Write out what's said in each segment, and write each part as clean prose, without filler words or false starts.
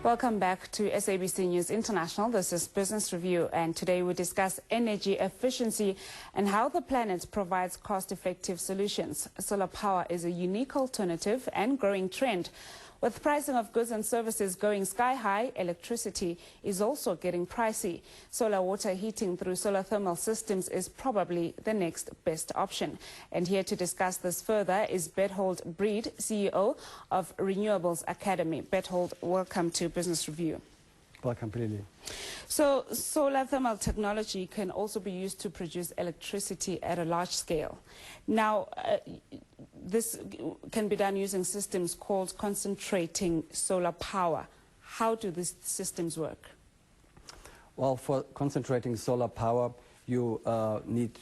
Welcome back to SABC News International. This is Business Review, and today we discuss energy efficiency and how the planet provides cost-effective solutions. Solar power is a unique alternative and growing trend. With pricing of goods and services going sky high, electricity is also getting pricey. Solar water heating through solar thermal systems is probably the next best option. And here to discuss this further is Berthold Breed, CEO of Renewables Academy. Berthold, welcome to Business Review. Welcome, Lily. So solar thermal technology can also be used to produce electricity at a large scale. Now, this can be done using systems called concentrating solar power. How do these systems work? Well, for concentrating solar power, you need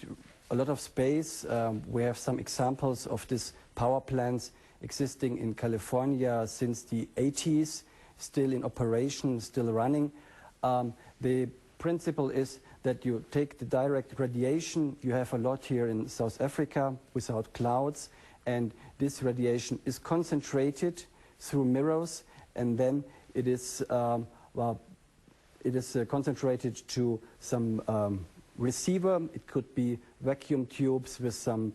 a lot of space. We have some examples of these power plants existing in California since the 80s. Still in operation, still running. The principle is that you take the direct radiation. You have a lot here in South Africa without clouds, and this radiation is concentrated through mirrors, and then it is concentrated to some receiver. It could be vacuum tubes with some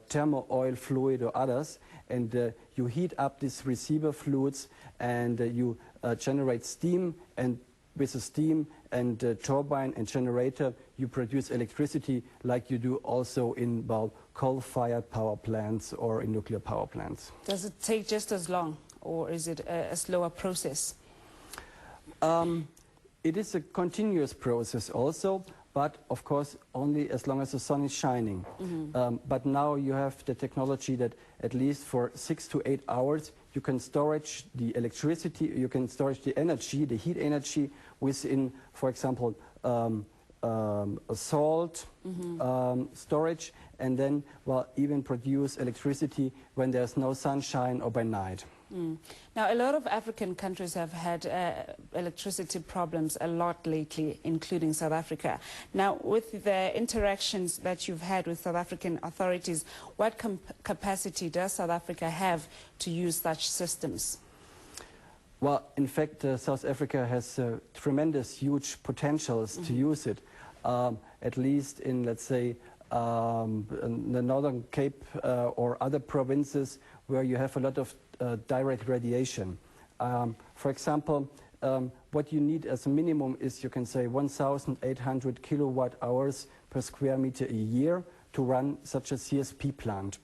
thermo oil fluid or others, and you heat up these receiver fluids, and you generate steam, and with the steam and turbine and generator you produce electricity like you do also in coal-fired power plants or in nuclear power plants. Does it take just as long, or is it a slower process? It is a continuous process also, but of course only as long as the sun is shining. But now you have the technology that at least for 6 to 8 hours you can storage the electricity, you can storage the energy, the heat energy within, for example, a salt storage, and then even produce electricity when there's no sunshine or by night. Now, a lot of African countries have had electricity problems a lot lately, including South Africa. Now, with the interactions that you've had with South African authorities, what capacity does South Africa have to use such systems? Well, in fact, South Africa has tremendous, huge potentials to use it, at least in, let's say, in the Northern Cape or other provinces where you have a lot of direct radiation. For example, what you need as a minimum is, you can say, 1,800 kilowatt hours per square meter a year to run such a CSP plant.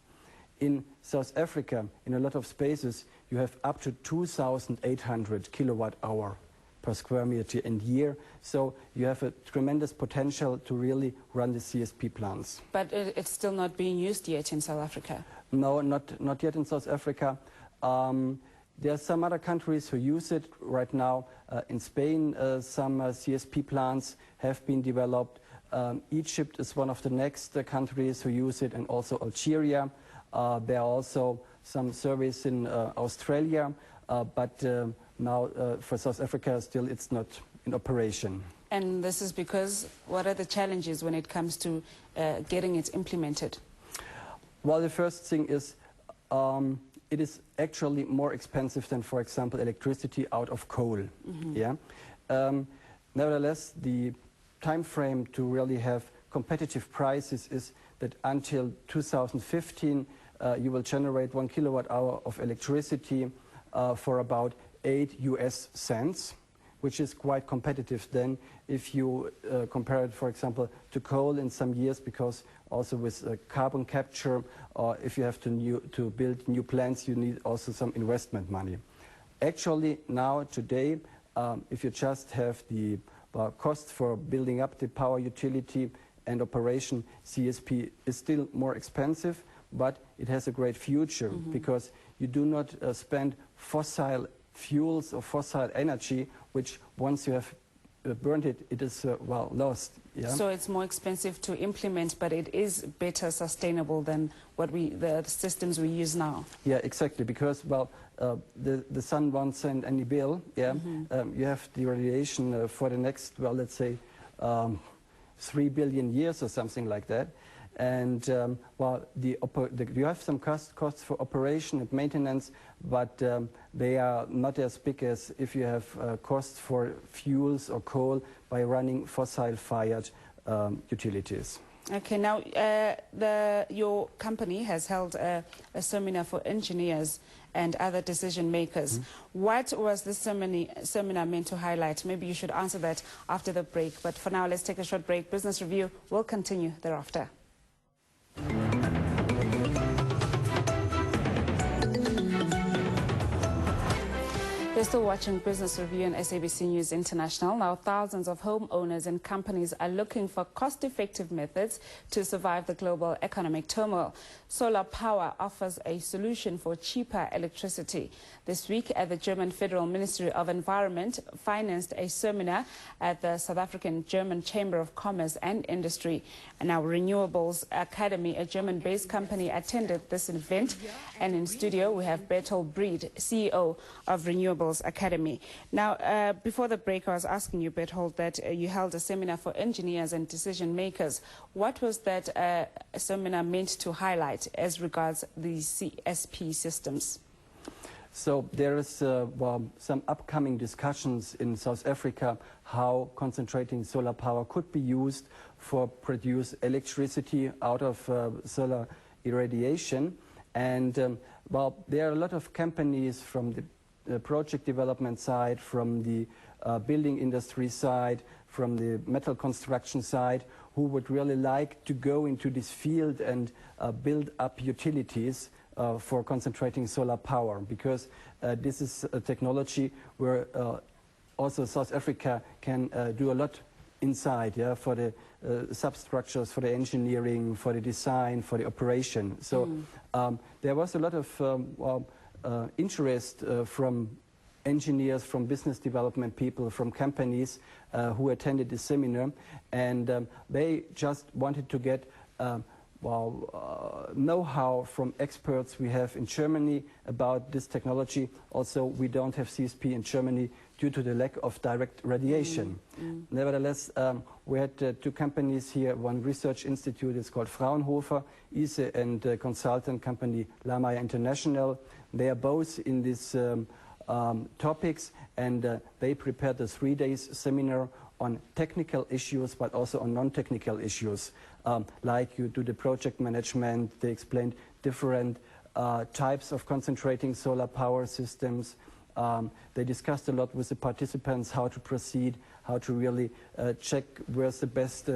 In South Africa, in a lot of spaces, you have up to 2,800 kilowatt hour per square meter and year, so you have a tremendous potential to really run the CSP plants. But it's still not being used yet in South Africa? No, not yet in South Africa. There are some other countries who use it right now. In Spain, some CSP plants have been developed. Egypt is one of the next countries who use it, and also Algeria. There are also some surveys in Australia, but now for South Africa still it's not in operation. And this is because, what are the challenges when it comes to getting it implemented? Well, the first thing is it is actually more expensive than, for example, electricity out of coal. Yeah. Nevertheless, the time frame to really have competitive prices is that until 2015 you will generate 1 kilowatt hour of electricity for about 8 US cents, which is quite competitive then if you compare it, for example, to coal in some years, because also with carbon capture, or if you have to build new plants, you need also some investment money. Actually, now, today, if you just have the cost for building up the power utility and operation, CSP is still more expensive, but it has a great future, because you do not spend fossil fuels or fossil energy, which once you have burned it, it is lost. Yeah? So it's more expensive to implement, but it is better sustainable than what the systems we use now. Yeah, exactly, because the sun won't send any bill. Yeah, you have the radiation for the next, let's say 3 billion years or something like that, And well, you have some costs for operation and maintenance, but they are not as big as if you have costs for fuels or coal by running fossil-fired utilities. Okay, now your company has held a seminar for engineers and other decision makers. What was the seminar meant to highlight? Maybe you should answer that after the break. But for now, let's take a short break. Business Review will continue thereafter. You're still watching Business Review on SABC News International. Now, thousands of homeowners and companies are looking for cost-effective methods to survive the global economic turmoil. Solar power offers a solution for cheaper electricity. This week, the German Federal Ministry of Environment financed a seminar at the South African German Chamber of Commerce and Industry. And now, Renewables Academy, a German-based company, attended this event. And in studio, we have Bertolt Breed, CEO of Renewables Academy. Now, before the break, I was asking you, Bertolt, that you held a seminar for engineers and decision makers. What was that seminar meant to highlight as regards the CSP systems? So there is well, some upcoming discussions in South Africa how concentrating solar power could be used for produce electricity out of solar irradiation. And well, there are a lot of companies from the project development side, from the building industry side, from the metal construction side, who would really like to go into this field and build up utilities for concentrating solar power, because this is a technology where also South Africa can do a lot inside, yeah, for the substructures, for the engineering, for the design, for the operation. So there was a lot of interest from engineers, from business development people, from companies who attended the seminar, and they just wanted to get know-how from experts we have in Germany about this technology. Also, we don't have CSP in Germany due to the lack of direct radiation. Nevertheless, we had two companies here. One research institute is called Fraunhofer, ISE, and consultant company Lamaya International. They are both in these topics, and they prepared a 3-day seminar on technical issues, but also on non-technical issues. Like you do the project management, they explained different types of concentrating solar power systems. They discussed a lot with the participants how to proceed, how to really check where's the best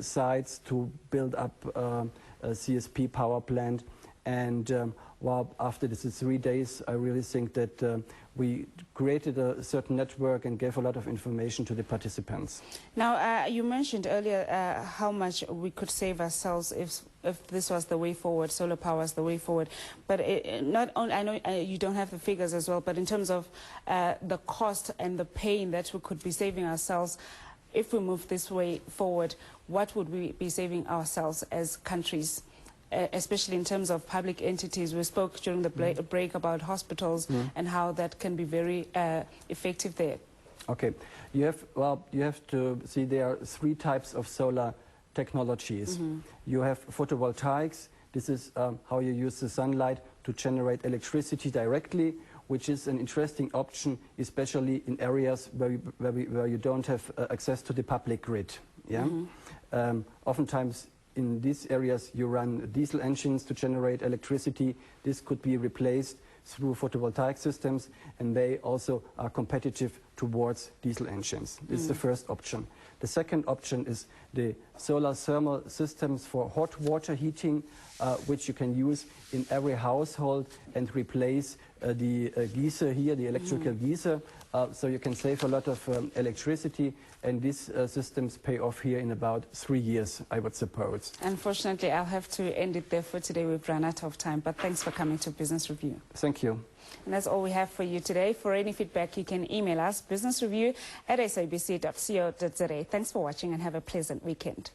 sites to build up a CSP power plant. And well, after this 3 days, I really think that we created a certain network and gave a lot of information to the participants. Now, you mentioned earlier how much we could save ourselves if this was the way forward, solar power is the way forward. But not only, I know you don't have the figures as well, but in terms of the cost and the pain that we could be saving ourselves, if we move this way forward, what would we be saving ourselves as countries? Especially in terms of public entities. We spoke during the break about hospitals and how that can be very effective there. Okay, you have to see there are 3 types of solar technologies. You have photovoltaics. This is how you use the sunlight to generate electricity directly, which is an interesting option, especially in areas where you don't have access to the public grid. Yeah, oftentimes in these areas, you run diesel engines to generate electricity. This could be replaced through photovoltaic systems, and they also are competitive towards diesel engines. This is the first option. The second option is the solar thermal systems for hot water heating, which you can use in every household and replace the geyser here, the electrical geyser. So you can save a lot of electricity, and these systems pay off here in about 3 years, I would suppose. Unfortunately, I'll have to end it there for today. We've run out of time, but thanks for coming to Business Review. Thank you. And that's all we have for you today. For any feedback, you can email us, businessreview@sabc.co.za. Thanks for watching and have a pleasant weekend.